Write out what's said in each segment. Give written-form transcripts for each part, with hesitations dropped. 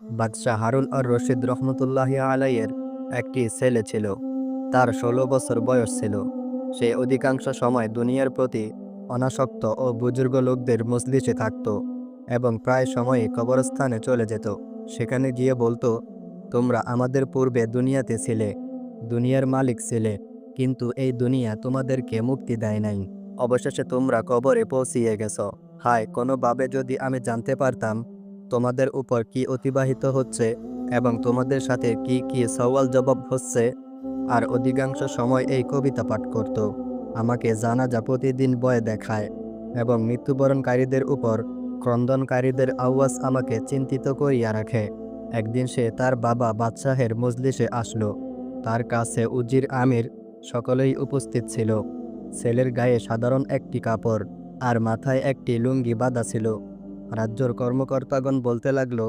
বাদশাহ হারুন আর রশিদ রহমতুল্লাহি আলাইয়ের একটি ছেলে ছিল। তার ১৬ বছর বয়স ছিল। সে অধিকাংশ সময় দুনিয়ার প্রতি অনাসক্ত ও বুজুর্গ লোকদের মজলিসে থাকত এবং প্রায় সময়ই কবরস্থানে চলে যেত। সেখানে গিয়ে বলতো, তোমরা আমাদের পূর্বে দুনিয়াতে ছিলে, দুনিয়ার মালিক ছিলে, কিন্তু এই দুনিয়া তোমাদেরকে মুক্তি দেয় নাই। অবশেষে তোমরা কবরে পৌঁছিয়ে গেছো। হায়, কোনোভাবে যদি আমি জানতে পারতাম তোমাদের উপর কি অতিবাহিত হচ্ছে এবং তোমাদের সাথে কি কি সওয়াল জবাব হচ্ছে। আর অধিকাংশ সময় এই কবিতা পাঠ করত। আমাকে জানাজা প্রতিদিন বয়ে দেখায় এবং মৃত্যুবরণকারীদের উপর ক্রন্দনকারীদের আওয়াজ আমাকে চিন্তিত করিয়া রাখে। একদিন সে তার বাবা বাদশাহের মজলিসে আসলো। তার কাছে উজির আমির সকলেই উপস্থিত ছিল। ছেলের গায়ে সাধারণ একটি কাপড় আর মাথায় একটি লুঙ্গি বাঁধা ছিল। রাজ্যর কর্মকর্তাগণ বলতে লাগলো,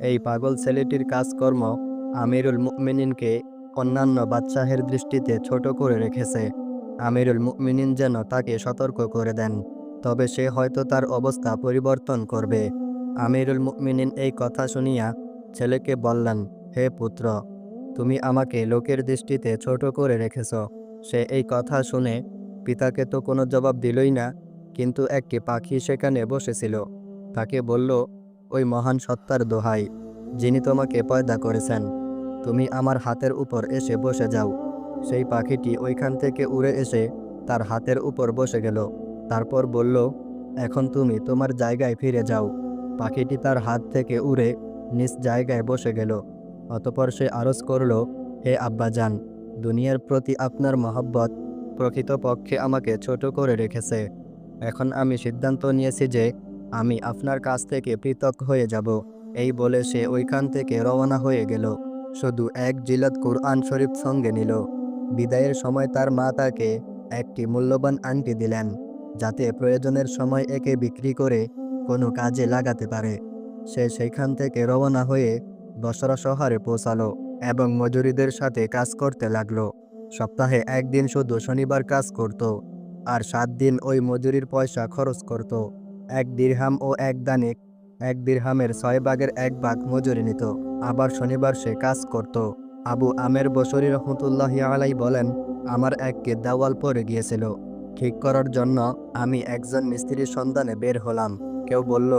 এই পাগল ছেলেটির কাজকর্ম আমিরুল মুমিনিনকে অন্যান্য বাদশাহের দৃষ্টিতে ছোট করে রেখেছে। আমিরুল মুমিনিন যেন তাকে সতর্ক করে দেন, তবে সে হয়তো তার অবস্থা পরিবর্তন করবে। আমিরুল মুমিনিন এই কথা শুনিয়া ছেলেকে বললেন, হে পুত্র, তুমি আমাকে লোকের দৃষ্টিতে ছোট করে রেখেছ। সে এই কথা শুনে পিতাকে তো কোনো জবাব দিলই না, কিন্তু একটি পাখি সেখানে বসেছিল। তাকে বলল, ওই মহান সত্তার দোহাই, যিনি তোমাকে পয়দা করেছেন, তুমি আমার হাতের উপর এসে বসে যাও। সেই পাখিটি ওইখান থেকে উড়ে এসে তার হাতের উপর বসে গেল। তারপর বলল, এখন তুমি তোমার জায়গায় ফিরে যাও। পাখিটি তার হাত থেকে উড়ে নিজ জায়গায় বসে গেল। অতপর সে আরজ করল, হে আব্বাজান, দুনিয়ার প্রতি আপনার মহব্বত প্রকৃতপক্ষে আমাকে ছোট করে রেখেছে। এখন আমি সিদ্ধান্ত নিয়েছি যে আমি আপনার কাছ থেকে পৃথক হয়ে যাব। এই বলে সে ওইখান থেকে রওনা হয়ে গেল। শুধু এক জিলাদ কুরআন শরীফ সঙ্গে নিল। বিদায়ের সময় তার মা তাকে একটি মূল্যবান আংটি দিলেন, যাতে প্রয়োজনের সময় একে বিক্রি করে কোনো কাজে লাগাতে পারে। সে সেইখান থেকে রওনা হয়ে বসরা শহরে পৌঁছালো এবং মজুরিদের সাথে কাজ করতে লাগলো। সপ্তাহে একদিন শুধু শনিবার কাজ করত, আর 7 দিন ওই মজুরির পয়সা খরচ করত। 1 দিরহাম ও 1 দানিক, 1 দিরহামের 6 ভাগের 1 ভাগ মজুরি নিত। আবার শনিবার সে কাজ করত। আবু আমের বসরি রহমতুল্লাহি আলাই বলেন, আমার একটি দেওয়াল পড়ে গিয়েছিল। ঠিক করার জন্য আমি একজন মিস্ত্রির সন্ধানে বের হলাম। কেউ বলল,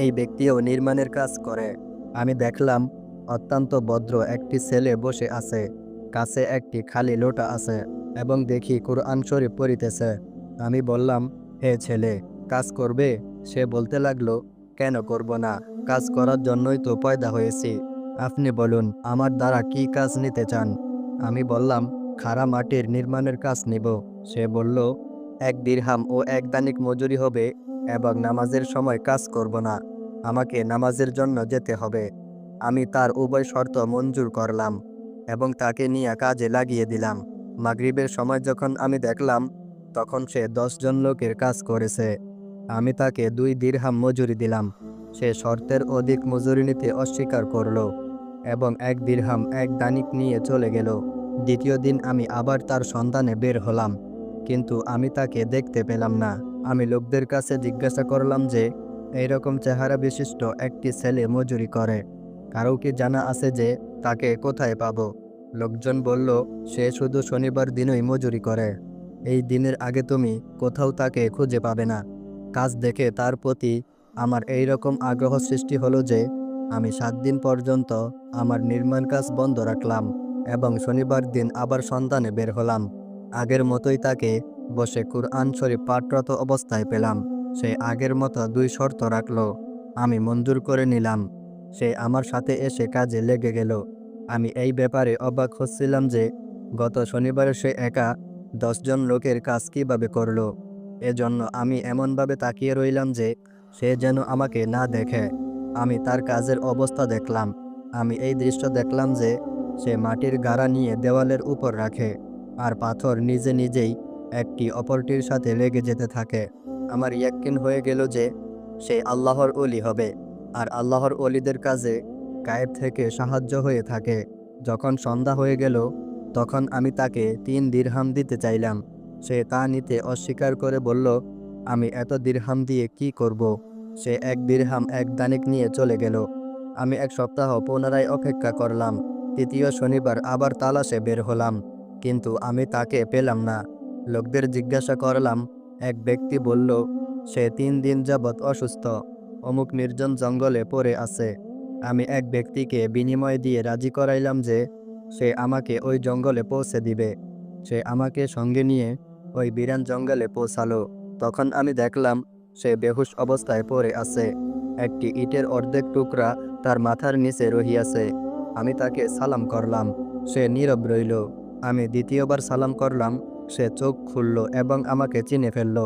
এই ব্যক্তিও নির্মাণের কাজ করে। আমি দেখলাম অত্যন্ত ভদ্র একটি ছেলে বসে আছে, কাছে একটি খালি লোটা আছে এবং দেখি কুরআন শরীফ পড়িতেছে। আমি বললাম, হে ছেলে, কাজ করবে? সে বলতে লাগলো, কেন করব না, কাজ করার জন্যই তো পয়দা হয়েছি। আপনি বলুন, আমার দ্বারা কি কাজ নিতে চান? আমি বললাম, খাড়া মাটির নির্মাণের কাজ নিব। সে বলল, 1 দিরহাম ও 1 দানিক মজুরি হবে এবং নামাজের সময় কাজ করব না, আমাকে নামাজের জন্য যেতে হবে। আমি তার উভয় শর্ত মঞ্জুর করলাম এবং তাকে নিয়ে কাজে লাগিয়ে দিলাম। মাগরিবের সময় যখন আমি দেখলাম, তখন সে 10 জন লোকের কাজ করেছে। আমি তাকে 2 দিরহাম মজুরি দিলাম। সে শর্তের অধিক মজুরি নিতে অস্বীকার করল এবং 1 দিরহাম 1 দানিক নিয়ে চলে গেল। দ্বিতীয় দিন আমি আবার তার সন্ধানে বের হলাম, কিন্তু আমি তাকে দেখতে পেলাম না। আমি লোকদের কাছে জিজ্ঞাসা করলাম যে, এইরকম চেহারা বিশিষ্ট একটি ছেলে মজুরি করে, কারো কি জানা আছে যে তাকে কোথায় পাবো? লোকজন বলল, সে শুধু শনিবার দিনই মজুরি করে। এই দিনের আগে তুমি কোথাও তাকে খুঁজে পাবে না। কাজ দেখে তার প্রতি আমার এই রকম আগ্রহ সৃষ্টি হলো যে আমি 7 দিন পর্যন্ত আমার নির্মাণ কাজ বন্ধ রাখলাম এবং শনিবার দিন আবার সন্ধানে বের হলাম। আগের মতোই তাকে বসে কুরআন শরীফ পাঠরত অবস্থায় পেলাম। সে আগের মতো 2 শর্ত রাখল, আমি মঞ্জুর করে নিলাম। সে আমার সাথে এসে কাজে লেগে গেল। আমি এই ব্যাপারে অবাক হচ্ছিলাম যে গত শনিবারে সে একা 10 জন লোকের কাজ কিভাবে করল। এজন্য আমি এমনভাবে তাকিয়ে রইলাম যে সে যেন আমাকে না দেখে। আমি তার কাজের অবস্থা দেখলাম। আমি এই দৃশ্য দেখলাম যে সে মাটির গাড়া নিয়ে দেওয়ালের উপর রাখে, আর পাথর নিজে নিজেই একটি অপরটির সাথে লেগে যেতে থাকে। আমার ইয়াক্কিন হয়ে গেল যে সে আল্লাহর ওলি হবে, আর আল্লাহর ওলিদের কাজে গায়েব থেকে সাহায্য হয়ে থাকে। যখন সন্ধ্যা হয়ে গেল, তখন আমি তাকে 3 দিরহাম দিতে চাইলাম। সে তা নিতে অস্বীকার করে বলল, আমি এত দিরহাম দিয়ে কি করব? সে 1 দিরহাম 1 দানিক নিয়ে চলে গেল। আমি 1 সপ্তাহ পুনরায় অপেক্ষা করলাম। 3য় শনিবার আবার তালাশে বের হলাম, কিন্তু আমি তাকে পেলাম না। লোকদের জিজ্ঞাসা করলাম। এক ব্যক্তি বলল, সে 3 দিন যাবৎ অসুস্থ, অমুক নির্জন জঙ্গলে পড়ে আছে। আমি এক ব্যক্তিকে বিনিময় দিয়ে রাজি করাইলাম যে সে আমাকে ওই জঙ্গলে পৌঁছে দিবে। সে আমাকে সঙ্গে নিয়ে ওই বিরান জঙ্গলে পৌঁছালো। তখন আমি দেখলাম সে বেহুশ অবস্থায় পড়ে আছে। একটি ইটের অর্ধেক টুকরা তার মাথার নিচে রহিয়াছে। আমি তাকে সালাম করলাম, সে নীরব রইল। আমি দ্বিতীয়বার সালাম করলাম, সে চোখ খুলল এবং আমাকে চিনে ফেলল।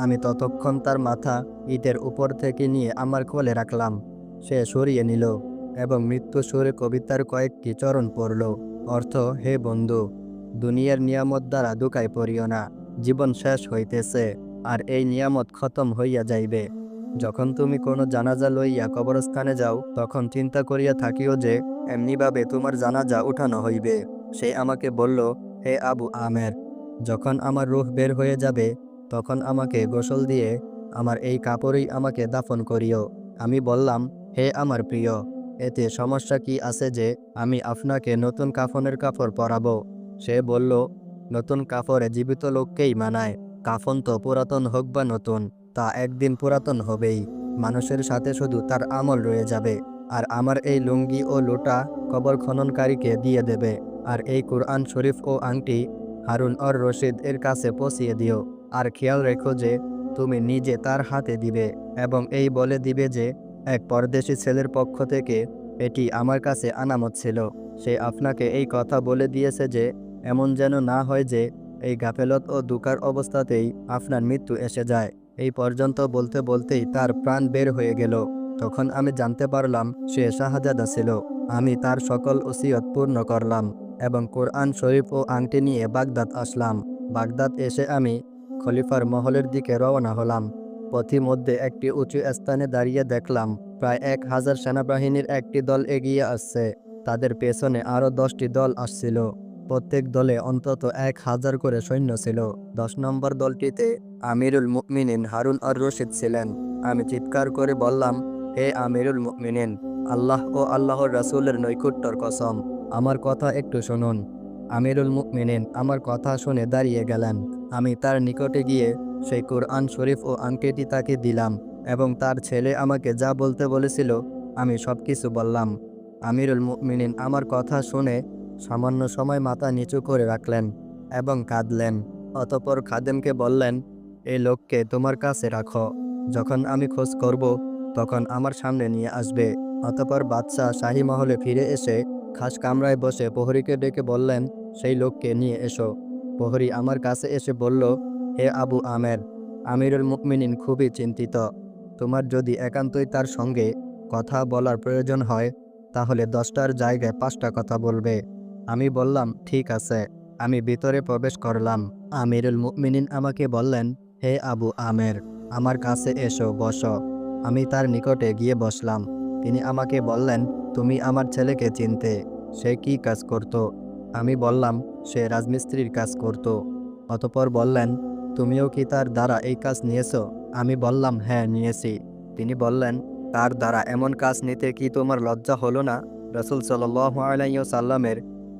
আমি ততক্ষণ তার মাথা ইটের উপর থেকে নিয়ে আমার কোলে রাখলাম। সে সরিয়ে নিল এবং মৃত্যু সুরে কবিতার কয়েকটি চরণ পড়ল। অর্থ: হে বন্ধু, দুনিয়ার নিয়ামত দ্বারা দুঃখায় পড়িও না। জীবন শেষ হইতেছে, আর এই নিয়ামত খতম হইয়া যাইবে। যখন তুমি কোনো জানাজা লইয়া কবরস্থানে যাও, তখন চিন্তা করিয়া থাকিও যে এমনিভাবে তোমার জানাজা উঠানো হইবে। সে আমাকে বলল, হে আবু আমের, যখন আমার রূহ বের হয়ে যাবে, তখন আমাকে গোসল দিয়ে আমার এই কাপড়েই আমাকে দাফন করিও। আমি বললাম, হে আমার প্রিয়, এতে সমস্যা কি আছে যে আমি আপনাকে নতুন কাফনের কাপড় পরাবো? সে বলল, নতুন কাপড়ে জীবিত লোককেই মানায়। কাফন তো পুরাতন হোক বা নতুন, তা একদিন পুরাতন হবেই। মানুষের সাথে শুধু তার আমল রয়ে যাবে। আর আমার এই লুঙ্গি ও লোটা কবর খননকারীকে দিয়ে দেবে। আর এই কুরআন শরীফ ও আংটি হারুন অর রশিদ এর কাছে পৌঁছিয়ে দিও। আর খেয়াল রেখো যে তুমি নিজে তার হাতে দিবে এবং এই বলে দিবে যে এক পরদেশী ছেলের পক্ষ থেকে এটি আমার কাছে আনামত ছিল। সে আপনাকে এই কথা বলে দিয়েছে যে এমন যেন না হয় যে এই গাফেলত ও দুঃখার অবস্থাতেই আপনার মৃত্যু এসে যায়। এই পর্যন্ত বলতে বলতেই তার প্রাণ বের হয়ে গেল। তখন আমি জানতে পারলাম সে শাহজাদা ছিল। আমি তার সকল ওসিয়ত পূর্ণ করলাম এবং কোরআন শরীফ ও আংটি নিয়ে বাগদাদ আসলাম। বাগদাদ এসে আমি খলিফার মহলের দিকে রওনা হলাম। পথিমধ্যে একটি উঁচু স্থানে দাঁড়িয়ে দেখলাম প্রায় 1000 সেনাবাহিনীর একটি দল এগিয়ে আসছে। তাদের পেছনে আরও 10টি দল আসছিল। প্রত্যেক দলে অন্তত 1000 করে সৈন্য ছিল। 10 নম্বর দলটিতে আমিরুল মুমিনিন হারুন আর রশিদ ছিলেন। আমি চিৎকার করে বললাম, হে আমিরুল মুমিনিন, আল্লাহ ও আল্লাহর রাসূলের নৈকট্যর কসম, আমার কথা একটু শুনুন। আমিরুল মুমিনিন আমার কথা শুনে দাঁড়িয়ে গেলেন। আমি তার নিকটে গিয়ে সেই কুরআন শরীফ ও আংটিটি তাকে দিলাম এবং তার ছেলে আমাকে যা বলতে বলেছিল আমি সবকিছু বললাম। আমিরুল মুমিনিন আমার কথা শুনে সামান্য সময় মাথা নিচু করে রাখলেন এবং কাঁদলেন। অতঃপর খাদেমকে বললেন, এই লোককে তোমার কাছে রাখো। যখন আমি খোঁজ করব, তখন আমার সামনে নিয়ে আসবে। অতঃপর বাদশাহ শাহী মহলে ফিরে এসে খাস কামরায় বসে প্রহরীকে ডেকে বললেন, সেই লোককে নিয়ে এসো। প্রহরী আমার কাছে এসে বলল, হে আবু আমের, আমিরুল মুমিনিন খুবই চিন্তিত। তোমার যদি একান্তই তার সঙ্গে কথা বলার প্রয়োজন হয়, তাহলে 10টার জায়গায় 5টা কথা বলবে। আমি বললাম, ঠিক আছে। আমি ভিতরে প্রবেশ করলাম। আমিরুল মুমিনিন আমাকে বললেন, হে আবু আমের, আমার কাছে এসো, বসো। আমি তার নিকটে গিয়ে বসলাম। তিনি আমাকে বললেন, তুমি আমার ছেলেকে চিনতে? সে কি কাজ করত? আমি বললাম, সে রাজমিস্ত্রির কাজ করত। অতঃপর বললেন, তুমিও কি তার দ্বারা এই কাজ নিয়েছো? আমি বললাম, হ্যাঁ, নিয়েছি। তিনি বললেন, তার দ্বারা এমন কাজ নিতে কি তোমার লজ্জা হলো না? রাসূল সাল্লাল্লাহু আলাইহি ওয়াসাল্লামের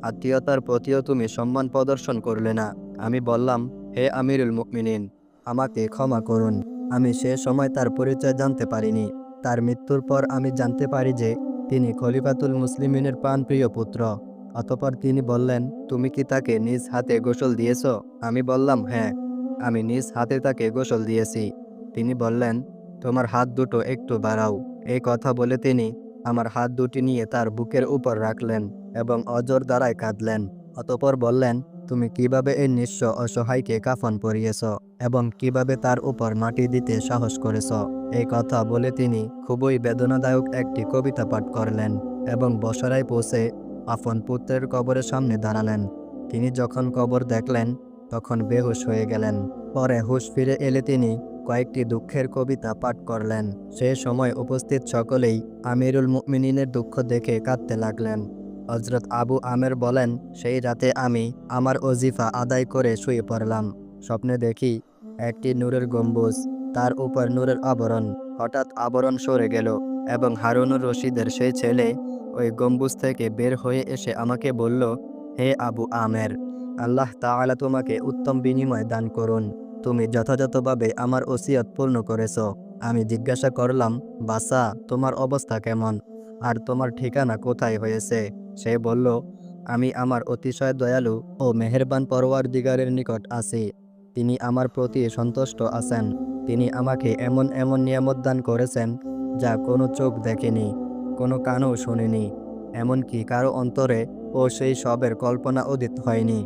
আত্মীয়তার প্রতিও তুমি সম্মান প্রদর্শন করলে না। আমি বললাম, হে আমিরুল মুমিনিন, আমাকে ক্ষমা করুন। আমি সে সময় তার পরিচয় জানতে পারিনি। তার মৃত্যুর পর আমি জানতে পারি যে তিনি খলিফাতুল মুসলিমিনের প্রাণপ্রিয় পুত্র। অতঃপর তিনি বললেন, তুমি কি তাকে নিজ হাতে গোসল দিয়েছ? আমি বললাম, হ্যাঁ, আমি নিজ হাতে তাকে গোসল দিয়েছি। তিনি বললেন, তোমার হাত দুটো একটু বাড়াও। এই কথা বলে তিনি আমার হাত দুটি নিয়ে তার বুকের উপর রাখলেন এবং অজর দ্বারায় কাঁদলেন। অতঃপর বললেন, তুমি কিভাবে এই নিঃস্ব অসহায়কে কাফন পরিয়েছ এবং কিভাবে তার উপর মাটি দিতে সাহস করেছ? এই কথা বলে তিনি খুবই বেদনাদায়ক একটি কবিতা পাঠ করলেন এবং বসরায় পৌঁছে আপন পুত্রের কবরের সামনে দাঁড়ালেন। তিনি যখন কবর দেখলেন, তখন বেহুশ হয়ে গেলেন। পরে হুঁশ ফিরে এলে তিনি কয়েকটি দুঃখের কবিতা পাঠ করলেন। সে সময় উপস্থিত সকলেই আমিরুল মুমিনিনের দুঃখ দেখে কাঁদতে লাগলেন। হযরত আবু আমের বলেন, সেই রাতে আমি আমার ওজিফা আদায় করে শুয়ে পড়লাম। স্বপ্নে দেখি একটি নূরের গম্বুজ, তার উপর নূরের আবরণ। হঠাৎ আবরণ সরে গেল এবং হারুনুর রশিদের সেই ছেলে ওই গম্বুজ থেকে বের হয়ে এসে আমাকে বলল, হে আবু আমের, আল্লাহ তাআলা তোমাকে উত্তম বিনিময় দান করুন। তুমি যথাযথভাবে আমার ওসিয়ত পূর্ণ করেছ। আমি জিজ্ঞাসা করলাম, বাসা, তোমার অবস্থা কেমন, আর তোমার ঠিকানা কোথায় হয়েছে? সে বলল, আমি আমার অতিশয় দয়ালু ও মেহেরবান পরওয়ারদিগারের নিকট আছি। তিনি আমার প্রতি সন্তুষ্ট আছেন। তিনি আমাকে এমন এমন নিয়ামত দান করেছেন যা কোনো চোখ দেখেনি, কোনো কানও শোনেনি, এমনকি কারো অন্তরে ও সেই সবের কল্পনা উদিত হয়নি।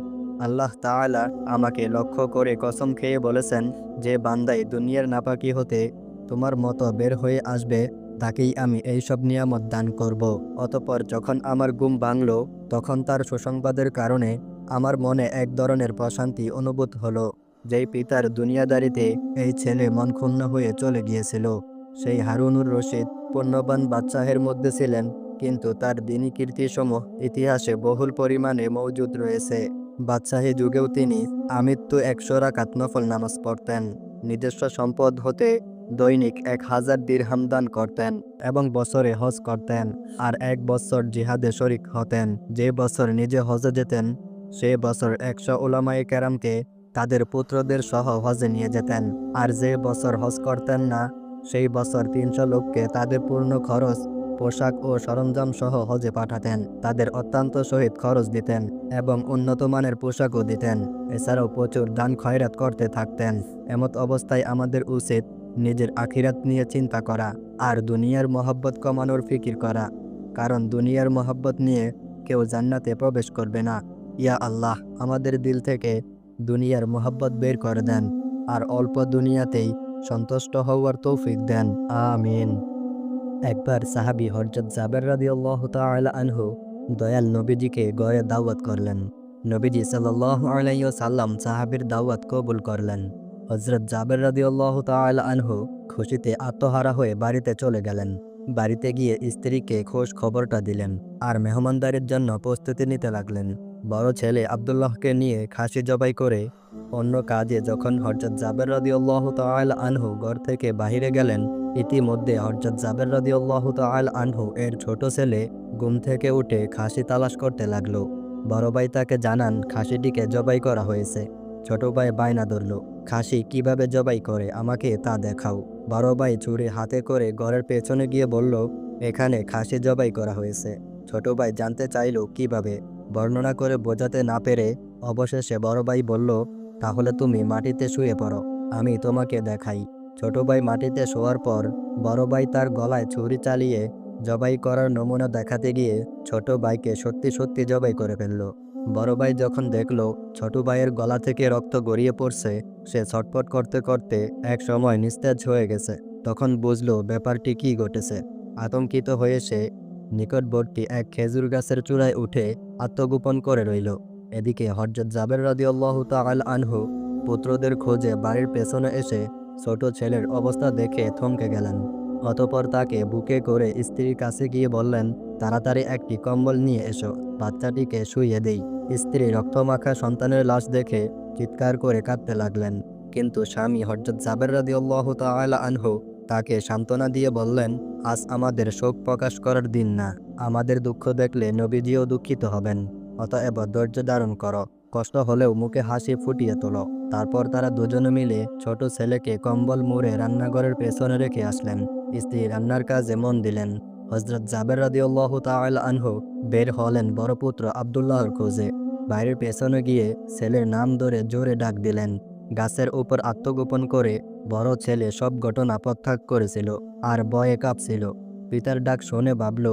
আল্লাহ তাআলা আমাকে লক্ষ্য করে কসম খেয়ে বলেছেন, যে বান্দাই দুনিয়ার নাপাকি হতে তোমার মতো বের হয়ে আসবে, তাকেই আমি এইসব নিয়ামত দান করব। অতঃপর যখন আমার ঘুম ভাঙল, তখন তার সুসংবাদের কারণে আমার মনে এক ধরনের প্রশান্তি অনুভূত হলো। যেই পিতার দুনিয়াদারিতে এই ছেলে মন ক্ষুণ্ণ হয়ে চলে গিয়েছিল, সেই হারুনুর রশিদ পুণ্যবান বাদশাহের মধ্যে ছিলেন, কিন্তু তার দিনী কীর্তিসমূহ ইতিহাসে বহুল পরিমাণে মওজুদ রয়েছে। বাদশাহী যুগেও তিনি আমৃত্যু 100 রাকাত নফল নামাজ পড়তেন, নিজস্ব সম্পদ হতে দৈনিক 1000 দিরহাম দান করতেন এবং বছরে হজ করতেন, আর 1 বছর জিহাদে শরিক হতেন। যে বছর নিজে হজে যেতেন, সে বছর 100 উলামায়ে কেরামকে তাদের পুত্রদের সহ হজে নিয়ে যেতেন, আর যে বছর হজ করতেন না, সেই বছর 300 লোককে তাদের পূর্ণ খরচ, পোশাক ও সরঞ্জাম সহ হজে পাঠাতেন। তাদের অত্যন্ত সহিত খরচ দিতেন এবং উন্নত মানের পোশাকও দিতেন। এছাড়াও প্রচুর দান খয়রাত করতে থাকতেন। এমত অবস্থায় আমাদের উচিত নিজের আখিরাত নিয়ে চিন্তা করা আর দুনিয়ার মহব্বত কমানোর ফিকির করা, কারণ দুনিয়ার মহব্বত নিয়ে কেউ জান্নাতে প্রবেশ করবে না। ইয়া আল্লাহ, আমাদের দিল থেকে দুনিয়ার মহব্বত বের করে দেন আর অল্প দুনিয়াতেই সন্তুষ্ট হওয়ার তৌফিক দেন। আমিন। একবার সাহাবী হযরত জাবের রাদিয়াল্লাহু তাআলা আনহু দয়াল নবীজিকে ঘরে দাওয়াত করলেন। নবীজি সাল্লাল্লাহু আলাইহি ওয়াসাল্লাম সাহাবীর দাওয়াত কবুল করলেন। হযরত জাবের রাদিয়াল্লাহু তাআলা আনহু খুশিতে আত্মহারা হয়ে বাড়িতে চলে গেলেন। বাড়িতে গিয়ে স্ত্রীকে খোঁজ খবরটা দিলেন আর মেহমানদারির জন্য প্রস্তুতি নিতে লাগলেন। বড় ছেলে আব্দুল্লাহকে নিয়ে খাসি জবাই করে অন্য কাজে যখন হযরত জাবের রাদিয়াল্লাহু তাআলা আনহু ঘর থেকে বাহিরে গেলেন, ইতিমধ্যে হযরত জাবের রাদিয়াল্লাহু তাআলা আনহু এর ছোট ছেলে ঘুম থেকে উঠে খাসি তালাশ করতে লাগলো। বড় ভাই তাকে জানান খাসিটিকে জবাই করা হয়েছে। ছোট ভাই বায়না ধরল, খাসি কিভাবে জবাই করে আমাকে তা দেখাও। বড় ভাই ছুরি হাতে করে ঘরের পেছনে গিয়ে বলল, এখানে খাসি জবাই করা হয়েছে। ছোট ভাই জানতে চাইল কিভাবে, বর্ণনা করে বোঝাতে না পেরে অবশেষে বড় ভাই বলল, তাহলে তুমি মাটিতে শুয়ে পড়ো, আমি তোমাকে দেখাই। ছোট ভাই মাটিতে শোয়ার পর বড় ভাই তার গলায় ছুরি চালিয়ে জবাই করার নমুনা দেখাতে গিয়ে ছোট ভাইকে সত্যি সত্যি জবাই করে ফেলল। বড় ভাই যখন দেখল ছোট ভাইয়ের গলা থেকে রক্ত গড়িয়ে পড়ছে, সে ছটফট করতে করতে এক সময় নিস্তেজ হয়ে গেছে। তখন বুঝল ব্যাপারটি কি ঘটেছে। আতঙ্কিত হয়ে সে নিকটবর্তী এক খেজুর গাছের চূড়ায় উঠে আত্মগোপন করে রইল। এদিকে হযরত জাবের রাদিয়াল্লাহু তাআলা আনহু পুত্রদের খোঁজে বাড়ির পেছনে এসে ছোট ছেলের অবস্থা দেখে থমকে গেলেন। অতঃপর তাকে বুকে করে স্ত্রীর কাছে গিয়ে বললেন, তাড়াতাড়ি একটি কম্বল নিয়ে এসো, বাচ্চাটিকে শুইয়ে দেই। স্ত্রী রক্তমাখা সন্তানের লাশ দেখে চিৎকার করে কাঁদতে লাগলেন, কিন্তু স্বামী হযরত জাবের রাদিয়াল্লাহু তাআলা আনহু তাকে সান্ত্বনা দিয়ে বললেন, আজ আমাদের শোক প্রকাশ করার দিন না। আমাদের দুঃখ দেখলে নবীজিও দুঃখিত হবেন। অতএব ধৈর্য ধারণ করো, কষ্ট হলেও মুখে হাসি ফুটিয়ে তোলো। তারপর তারা দুজনে মিলে ছোট ছেলেকে কম্বল মুড়ে রান্নাঘরের পেছনে রেখে আসলেন। স্ত্রী রান্নার কাজে মন দিলেন। হযরত জাবের রাদিয়াল্লাহু তাআলা আনহু বের হলেন বড় পুত্র আব্দুল্লাহর খোঁজে। বাইরের পেছনে গিয়ে ছেলের নাম ধরে জোরে ডাক দিলেন। গাছের উপর আত্মগোপন করে বড় ছেলে সব ঘটনা প্রত্যাখ্যান করেছিল আর ভয়ে কাঁপছিল। পিতার ডাক শুনে ভাবল,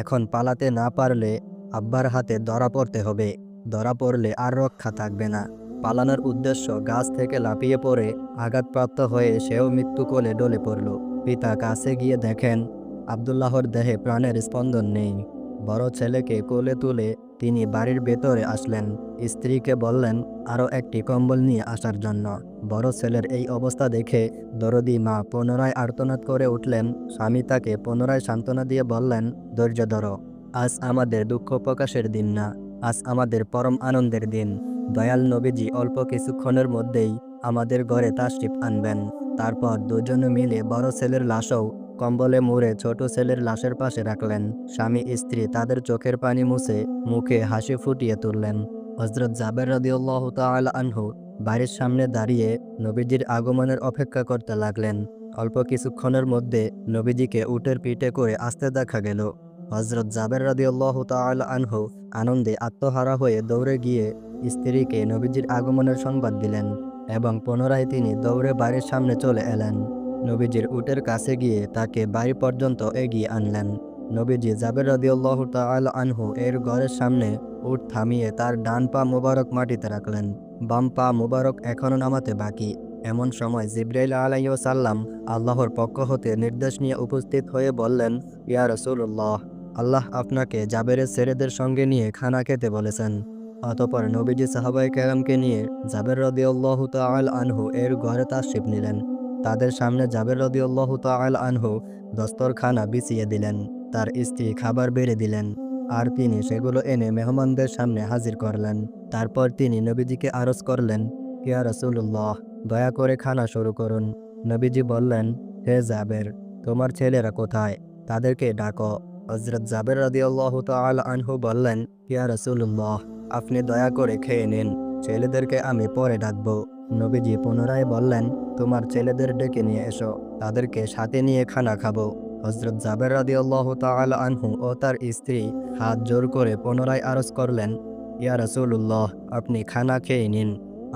এখন পালাতে না পারলে আব্বার হাতে ধরা পড়তে হবে। ধরা পড়লে আর রক্ষা থাকবে না। পালানোর উদ্দেশ্য গাছ থেকে লাফিয়ে পড়ে আঘাতপ্রাপ্ত হয়ে সেও মৃত্যু কোলে ডলে পড়ল। পিতা কাছে গিয়ে দেখেন আব্দুল্লাহর দেহে প্রাণের স্পন্দন নেই। বড় ছেলেকে কোলে তুলে তিনি বাড়ির ভেতরে আসলেন। স্ত্রীকে বললেন আরও একটি কম্বল নিয়ে আসার জন্য। বড় ছেলের এই অবস্থা দেখে দরদি মা পুনরায় আর্তনাদ করে উঠলেন। স্বামী তাকে পুনরায় সান্ত্বনা দিয়ে বললেন, ধৈর্য ধরো, আজ আমাদের দুঃখ প্রকাশের দিন না, আজ আমাদের পরম আনন্দের দিন। দয়াল নবীজি অল্প কিছুক্ষণের মধ্যেই আমাদের ঘরে তাশরিফ আনবেন। তারপর দুজনে মিলে বড় ছেলের লাশও কম্বলে মুড়ে ছোট ছেলের লাশের পাশে রাখলেন। স্বামী স্ত্রী তাদের চোখের পানি মুছে মুখে হাসি ফুটিয়ে তুললেন। হযরত জাবের রাদিয়াল্লাহু তাআলা আনহু বাড়ির সামনে দাঁড়িয়ে নবীজির আগমনের অপেক্ষা করতে লাগলেন। অল্প কিছুক্ষণের মধ্যে নবীজিকে উটের পিঠে করে আসতে দেখা গেল। হযরত জাবের রাদিয়াল্লাহু তাআলা আনহু আনন্দে আত্মহারা হয়ে দৌড়ে গিয়ে স্ত্রীকে নবীজির আগমনের সংবাদ দিলেন এবং পুনরায় তিনি দৌড়ে বাড়ির সামনে চলে এলেন। নবীজির উটের কাছে গিয়ে তাকে বাড়ি পর্যন্ত এগিয়ে আনলেন। নবীজি জাবের রাদিয়াল্লাহু তাআলা আনহু এর ঘরের সামনে উট থামিয়ে তার ডান পা মুবারক মাটিতে রাখলেন। বাম পা মুবারক এখনও নামাতে বাকি। এমন সময় জিবরাইল আলাইহিস সালাম আল্লাহর পক্ষ হতে নির্দেশ নিয়ে উপস্থিত হয়ে বললেন, ইয়া রাসূলুল্লাহ, আল্লাহ আপনাকে জাবেরের ছেলেদের সঙ্গে নিয়ে খানা খেতে বলেছেন। অতঃপর নবীজি সাহাবায়ে কেরামকে নিয়ে জাবের রাদিয়াল্লাহু তাআলা আনহু এর ঘরে তাশরিফ নিলেন। তাদের সামনে জাবের রাদিয়াল্লাহু তাআলা আনহু দস্তরখানা বিছিয়ে দিলেন। তার স্ত্রী খাবার বেড়ে দিলেন আর তিনি সেগুলো এনে মেহমানদের সামনে হাজির করলেন। তারপর তিনি নবীজিকে আরজ করলেন, ইয়া রাসূলুল্লাহ, দয়া করে খানা শুরু করুন। নবীজি বললেন, হে জাবের, তোমার ছেলেরা কোথায়? তাদেরকে ডাকো। হযরত জাবের রাদিয়াল্লাহু তাআলা আনহু বললেন, ইয়া রাসূলুল্লাহ, আপনি দয়া করে খেয়ে নিন, ছেলেদেরকে আমি পরে ডাকবো। নবীজি পুনরায় বললেন, তোমার ছেলেদের ডেকে নিয়ে এসো, তাদেরকে সাথে নিয়ে খানা খাবো। হযরত জাবের রাদিয়াল্লাহু তাআলা আনহু ও তার স্ত্রী হাত জোর করে পুনরায় আরজ করলেন, ইয়া রাসূলুল্লাহ, আপনি খানা খেয়ে নিন,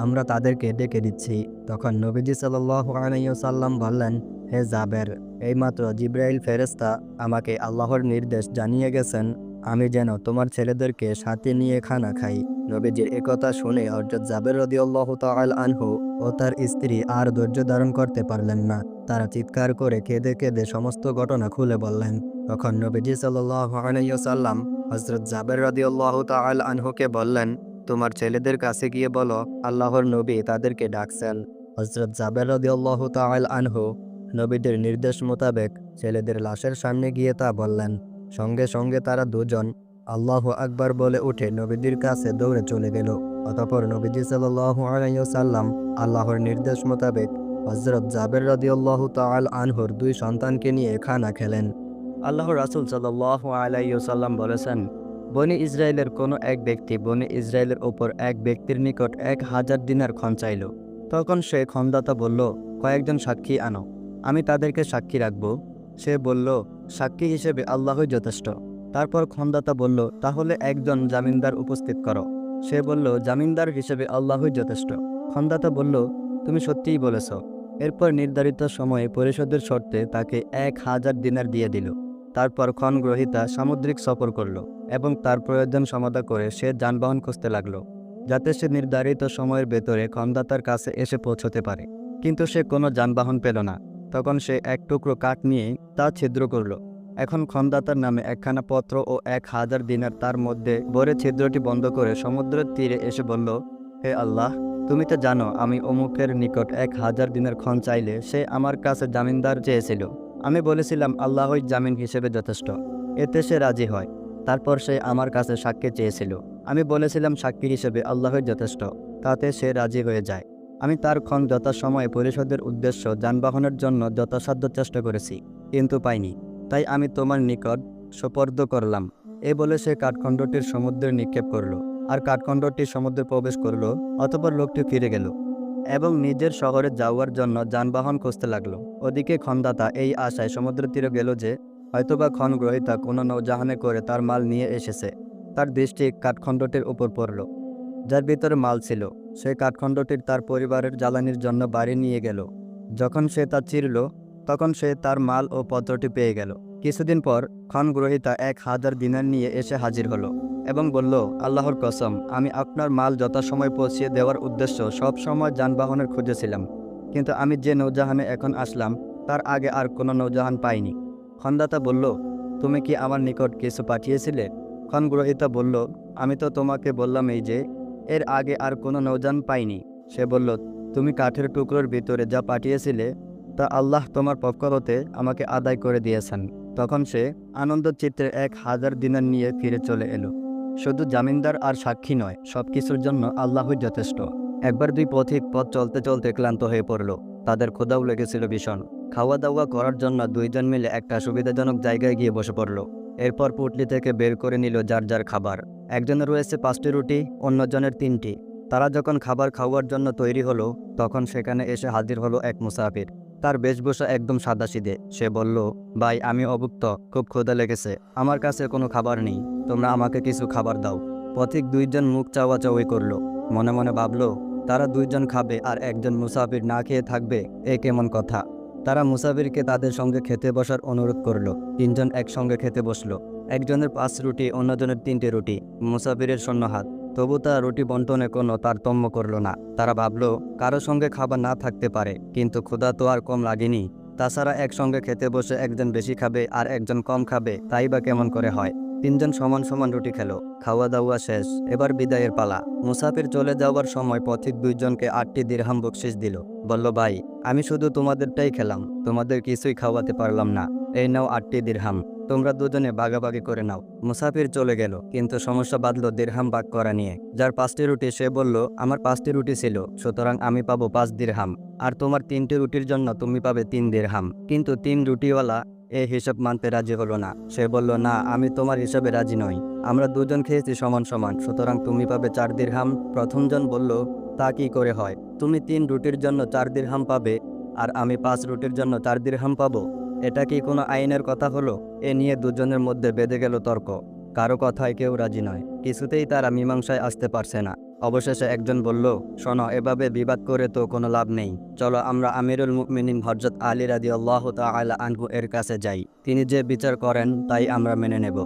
আমরা তাদেরকে ডেকে দিচ্ছি। তখন নবীজি সাল্লাল্লাহু আলাইহি ওয়াসাল্লাম বললেন, হে জাবের, এইমাত্র জিবরাইল ফেরেশতা আমাকে আল্লাহর নির্দেশ জানিয়ে গেছেন আমি যেন তোমার ছেলেদেরকে সাথে নিয়ে খানা খাই। নবীজির একথা শুনে হযরত জাবের রাদিয়াল্লাহু তাআলা আনহু ও তার স্ত্রী আর ধৈর্য ধারণ করতে পারলেন না। তারা চিৎকার করে কেঁদে কেঁদে সমস্ত ঘটনা খুলে বললেন। তখন নবীজি সাল্লাল্লাহু আলাইহি ওয়াসাল্লাম হযরত জাবের রাদিয়াল্লাহু তাআলা আনহুকে বললেন, তোমার ছেলেদের কাছে গিয়ে বলো আল্লাহর নবী তাদেরকে ডাকছেন। হযরত জাবের রাদিয়াল্লাহু তাআলা আনহু নবীদের নির্দেশ মোতাবেক ছেলেদের লাশের সামনে গিয়ে তা বললেন। সঙ্গে সঙ্গে তারা দুজন আল্লাহু আকবার বলে উঠে নবীদের কাছে দৌড়ে চলে গেল। অতঃপর নবীজি সাল্লাল্লাহু আলাইহি ওয়াসাল্লাম আল্লাহর নির্দেশ মোতাবেক হযরত জাবের রাদিয়াল্লাহু তাআলা আনহুর দুই সন্তানকে নিয়ে খানা খেলেন। আল্লাহর রাসূল সাল্লাল্লাহু আলাইহি ওয়াসাল্লাম বলেছেন, বনি ইসরায়েলের কোনো এক ব্যক্তি বনি ইসরায়েলের ওপর এক ব্যক্তির নিকট 1000 দিনার খন চাইল। তখন সে খনদাতা বলল, কয়েকজন সাক্ষী আনো, আমি তাদেরকে সাক্ষী রাখব। সে বলল, সাক্ষী হিসেবে আল্লাহই যথেষ্ট। তারপর খনদাতা বলল, তাহলে একজন জামিনদার উপস্থিত করো। সে বলল, জামিনদার হিসেবে আল্লাহই যথেষ্ট। খনদাতা বলল, তুমি সত্যিই বলেছ। এরপর নির্ধারিত সময়ে পরিশোধের শর্তে তাকে 1000 দিনার দিয়ে দিল। তারপর খনগ্রহীতা সামুদ্রিক সফর করল এবং তার প্রয়োজন সমাধা করে সে যানবাহন খুঁজতে লাগলো, যাতে সে নির্ধারিত সময়ের ভেতরে খনদাতার কাছে এসে পৌঁছতে পারে। কিন্তু সে কোনো যানবাহন পেল না। তখন সে এক টুকরো কাঠ নিয়ে তা ছিদ্র করল। এখন খনদাতার নামে একখানা পত্র ও 1000 দিনার তার মধ্যে ভরে ছিদ্রটি বন্ধ করে সমুদ্রের তীরে এসে বলল, হে আল্লাহ, তুমি তো জানো আমি অমুকের নিকট 1000 দিনার খন চাইলে সে আমার কাছে জামিনদার চেয়েছিল। আমি বলেছিলাম আল্লাহই জামিন হিসেবে যথেষ্ট। এতে সে রাজি হয়। তারপর সে আমার কাছে সাক্ষী চেয়েছিল। আমি বলেছিলাম সাক্ষী হিসেবে আল্লাহই যথেষ্ট। তাতে সে রাজি হয়ে যায়। আমি তার খন যথাসময়ে পরিশোধের উদ্দেশ্য যানবাহনের জন্য যথাসাধ্য চেষ্টা করেছি, কিন্তু পাইনি। তাই আমি তোমার নিকট সোপর্দ করলাম। এ বলে সে কাঠখণ্ডটির সমুদ্রে নিক্ষেপ করল আর কাঠখণ্ডটি সমুদ্রে প্রবেশ করল। অতঃপর লোকটি ফিরে গেল এবং নিজের শহরে যাওয়ার জন্য যানবাহন খুঁজতে লাগলো। ওদিকে খনদাতা এই আশায় সমুদ্র তীরে গেল যে হয়তোবা খনগ্রহীতা কোনো নৌজাহানে করে তার মাল নিয়ে এসেছে। তার দৃষ্টি কাঠখণ্ডটির উপর পড়ল, যার ভিতরে মাল ছিল। সে কাঠখণ্ডটির তার পরিবারের জ্বালানির জন্য বাড়ি নিয়ে গেল। যখন সে তা চিরল, তখন সে তার মাল ও পত্রটি পেয়ে গেল। কিছুদিন পর খনগ্রহীতা 1000 দিনার নিয়ে এসে হাজির হলো এবং বলল, আল্লাহর কসম, আমি আপনার মাল যথাসময় পৌঁছিয়ে দেওয়ার উদ্দেশ্য সব সময় যানবাহনের খুঁজেছিলাম, কিন্তু আমি যে নৌজাহানে এখন আসলাম তার আগে আর কোনো নৌজাহান পাইনি। খনদাতা বলল, তুমি কি আমার নিকট কিছু পাঠিয়েছিলে? খনগ্রহীতা বলল, আমি তো তোমাকে বললাম এই যে এর আগে আর কোনো নৌযান পাইনি। সে বলল, তুমি কাঠের টুকরোর ভিতরে যা পাঠিয়েছিলে তা আল্লাহ তোমার পক্ষ হতে আমাকে আদায় করে দিয়েছেন। তখন সে আনন্দ চিত্রে 1000 দিনার নিয়ে ফিরে চলে এলো। শুধু জামিনদার আর সাক্ষী নয়, সব কিছুর জন্য আল্লাহই যথেষ্ট। একবার দুই পথিক পথ চলতে চলতে ক্লান্ত হয়ে পড়ল। তাদের ক্ষুধাও লেগেছিল ভীষণ। খাওয়া দাওয়া করার জন্য দুইজন মিলে একটা সুবিধাজনক জায়গায় গিয়ে বসে পড়ল। এরপর পুটলি থেকে বের করে নিল যার যার খাবার। একজনের রয়েছে 5টি রুটি, অন্যজনের 3টি। তারা যখন খাবার খাওয়ার জন্য তৈরি হলো, তখন সেখানে এসে হাজির হলো এক মুসাফির। তার বেশভূষা একদম সাদাসিধে। সে বলল, ভাই, আমি অভুক্ত, খুব ক্ষুধা লেগেছে, আমার কাছে কোনো খাবার নেই, তোমরা আমাকে কিছু খাবার দাও। পথিক দুইজন মুখ চাওয়াচাওয়ি করলো। মনে মনে ভাবলো, তারা দুইজন খাবে আর একজন মুসাফির না খেয়ে থাকবে, এ কেমন কথা। তারা মুসাফিরকে তাদের সঙ্গে খেতে বসার অনুরোধ করলো। 3জন একসঙ্গে খেতে বসলো। একজনের 5 রুটি, অন্যজনের 3টি রুটি। মুসাফিরের শূন্য হাত, তবু তারা রুটি বন্টনে কোনো তারতম্য করলো না। তারা ভাবলো, কারো সঙ্গে খাবার না থাকতে পারে, কিন্তু ক্ষুধা তো আর কম লাগেনি। তাছাড়া একসঙ্গে খেতে বসে একজন বেশি খাবে আর একজন কম খাবে, তাই বা কেমন করে হয়। 3জন সমান সমান রুটি খেলো। খাওয়া দাওয়া শেষ, এবার বিদায়ের পালা। মুসাফির চলে যাওয়ার সময় পথিক 2জনকে 8টি দিরহাম বকশিশ দিল। বলল, ভাই, আমি শুধু তোমাদেরটাই খেলাম, তোমাদের কিছুই খাওয়াতে পারলাম না, এই নাও 8টি দিরহাম, তোমরা দুজনে ভাগাভাগি করে নাও। মুসাফির চলে গেল, কিন্তু সমস্যা বাঁধল দিরহাম ভাগ করা নিয়ে। যার 5টি রুটি সে বলল, আমার 5টি রুটি ছিল, সুতরাং আমি পাবো 5 দিরহাম, আর তোমার 3টি রুটির জন্য তুমি পাবে 3 দিরহাম। কিন্তু 3 রুটিওয়ালা এই হিসাব মানতে রাজি হলো না। সে বলল, না, আমি তোমার হিসাবে রাজি নই, আমরা দুজন খেয়েছি সমান সমান, সুতরাং তুমি পাবে 4 দিরহাম। প্রথমজন বলল, তা কি করে হয়, তুমি 3 রুটির জন্য 4 দিরহাম পাবে আর আমি 5 রুটির জন্য 4 দিরহাম পাবো? এটা কি কোনো আইনের কথা হলো? এ নিয়ে দুজনের মধ্যে বেঁধে গেল তর্ক। কারো কথায় কেউ রাজি নয়, কিছুতেই তারা মীমাংসায় আসতে পারছে না। অবশেষে একজন বলল, শোনো, এভাবে বিবাদ করে তো কোনো লাভ নেই, চলো আমরা আমিরুল মুমিনিন হযরত আলী রাদিয়াল্লাহু তাআলা আনহু এর কাছে যাই, তিনি যে বিচার করেন তাই আমরা মেনে নেব।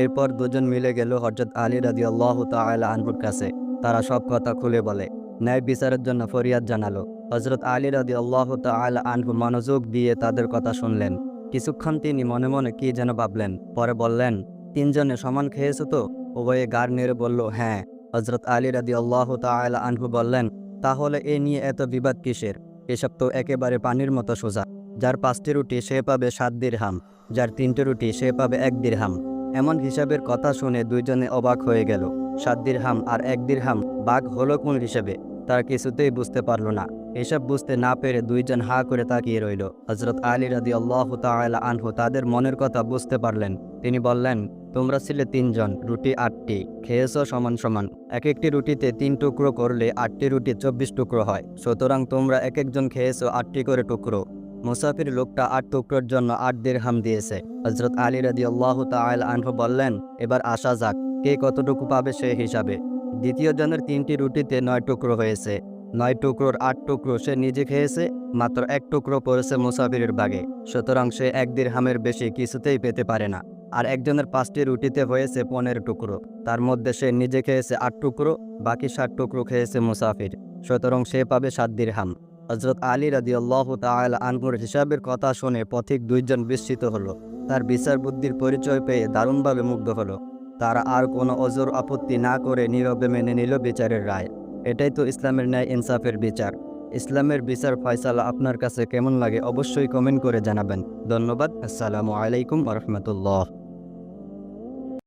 এরপর দুজন মিলে গেল হযরত আলী রাদিয়াল্লাহু তাআলা আনহুর কাছে। তারা সব কথা খুলে বলে, ন্যায় বিচারের জন্য ফরিয়াদ জানালো। হযরত আলী রাদিয়াল্লাহু তাআলা আনহু মনোযোগ দিয়ে তাদের কথা শুনলেন। কিছুক্ষণ তিনি মনে মনে কি যেন ভাবলেন, পরে বললেন, 3জনে সমান খেয়েছো তো? উভয়ে গাড় নেড়ে বলল, হ্যাঁ। হযরত আলী রাদিয়াল্লাহু তাআলা আনহু বললেন, তাহলে এ নিয়ে এত বিবাদ কিসের? এসব তো একেবারে পানির মতো সোজা। যার 5টি রুটি সে পাবে 7 দিরহাম, যার 3টি রুটি সে পাবে 1 দিরহাম। এমন হিসাবের কথা শুনে দুইজনে অবাক হয়ে গেল। 7 দিরহাম আর 1 দিরহাম ভাগ হলো কোন হিসেবে, তারা কিছুতেই বুঝতে পারল না। এসব বুঝতে না পেরে দুইজন হা করে তাকিয়ে রইল। হযরত আলী রাদিয়াল্লাহু তাআলা আনহু তাদের মনের কথা বুঝতে পারলেন। তিনি বললেন, তোমরা ছিলে 3জন, রুটি 8টি, খেয়েছো সমান সমান। এক একটি রুটিতে 3 টুকরো করলে 8টি রুটি 24 টুকরো হয়, সুতরাং তোমরা এক একজন খেয়েছো 8টি করে টুকরো। মুসাফির লোকটা 8 টুকরোর জন্য 8 দিরহাম দিয়েছে। হযরত আলী রাদিয়াল্লাহু তাআলা আনহু বললেন, এবার আসা যাক, কে কতটুকু পাবে সে হিসাবে। দ্বিতীয় জনের 3টি রুটিতে 9 টুকরো হয়েছে। 9 টুকরোর 8 টুকরো সে নিজে খেয়েছে, মাত্র 1 টুকরো পড়েছে মুসাফিরের ভাগে, সুতরাং সে 1 দিরহামের বেশি কিছুতেই পেতে পারে না। আর একজনের 5টি রুটিতে হয়েছে 15 টুকরো, তার মধ্যে সে নিজে খেয়েছে 8 টুকরো, বাকি 7 টুকরো খেয়েছে মুসাফির, সুতরাং সে পাবে 7 দিরহাম। হযরত আলী রাদিয়াল্লাহু তাআলা আনহুর হিসাবের কথা শুনে পথিক 2জন বিস্মিত হলো। তার বিচার বুদ্ধির পরিচয় পেয়ে দারুণভাবে মুগ্ধ হলো। তারা আর কোনো ওজর আপত্তি না করে নীরবে মেনে নিল বিচারের রায়। এটাই তো ইসলামের ন্যায় ইনসাফের বিচার। ইসলামের বিচার ফয়সালা আপনার কাছে কেমন লাগে অবশ্যই কমেন্ট করে জানাবেন। ধন্যবাদ। আসসালামু আলাইকুম ওয়া রাহমাতুল্লাহ।